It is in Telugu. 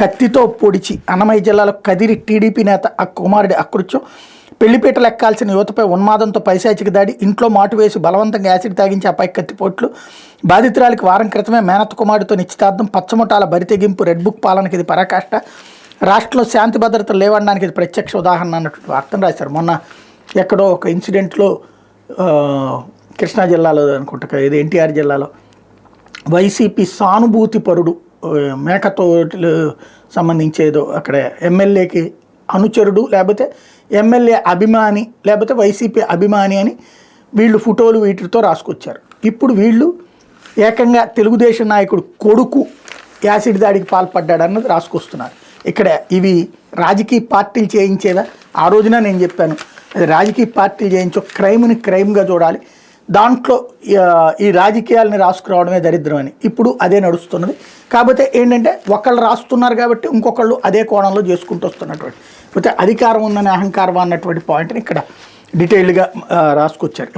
కత్తితో పొడిచి అన్నమయ్య జిల్లాలో కదిరి టీడీపీ నేత ఆ కుమారుడి అకృత్యం, పెళ్లిపీటలు ఎక్కాల్సిన యువతపై ఉన్మాదంతో పైశాచిక దాడి, ఇంట్లో మాటు వేసి బలవంతంగా యాసిడ్ తాగించి ఆ పై కత్తిపోట్లు, బాధితురాలికి వారం క్రితమే మేనత్త కుమారుడితో నిశ్చితార్థం, పచ్చముఠాల బరితెగింపు, రెడ్ బుక్ పాలనకి ఇది పరాకాష్ట, రాష్ట్రంలో శాంతి భద్రతలు లేవడానికి ఇది ప్రత్యక్ష ఉదాహరణ అన్నటువంటి వార్తను రాశారు. మొన్న ఎక్కడో ఒక ఇన్సిడెంట్లో కృష్ణా జిల్లాలో అనుకుంటా, ఇది ఎన్టీఆర్ జిల్లాలో వైసీపీ సానుభూతి పరుడు మేకతోటిలు సంబంధించేదో అక్కడ ఎమ్మెల్యేకి అనుచరుడు లేకపోతే ఎమ్మెల్యే అభిమాని లేకపోతే వైసీపీ అభిమాని అని వీళ్ళు ఫోటోలు వీటితో రాసుకొచ్చారు. ఇప్పుడు వీళ్ళు ఏకంగా తెలుగుదేశం నాయకుడు కొడుకు యాసిడ్ దాడికి పాల్పడ్డాడు అన్నది రాసుకొస్తున్నారు. ఇక్కడ ఇవి రాజకీయ పార్టీలు చేయించేదా? ఆ రోజున నేను చెప్పాను, అది రాజకీయ పార్టీలు చేయించో క్రైమ్ని క్రైమ్గా చూడాలి, దాంట్లో ఈ రాజకీయాలని రాసుకురావడమే దరిద్రం అని. ఇప్పుడు అదే నడుస్తున్నది. కాకపోతే ఏంటంటే ఒకళ్ళు రాస్తున్నారు కాబట్టి ఇంకొకళ్ళు అదే కోణంలో చేసుకుంటూ వస్తున్నటువంటి, పోతే అధికారం ఉందని అహంకారం అన్నటువంటి పాయింట్ని ఇక్కడ డీటెయిల్డ్గా రాసుకొచ్చారు.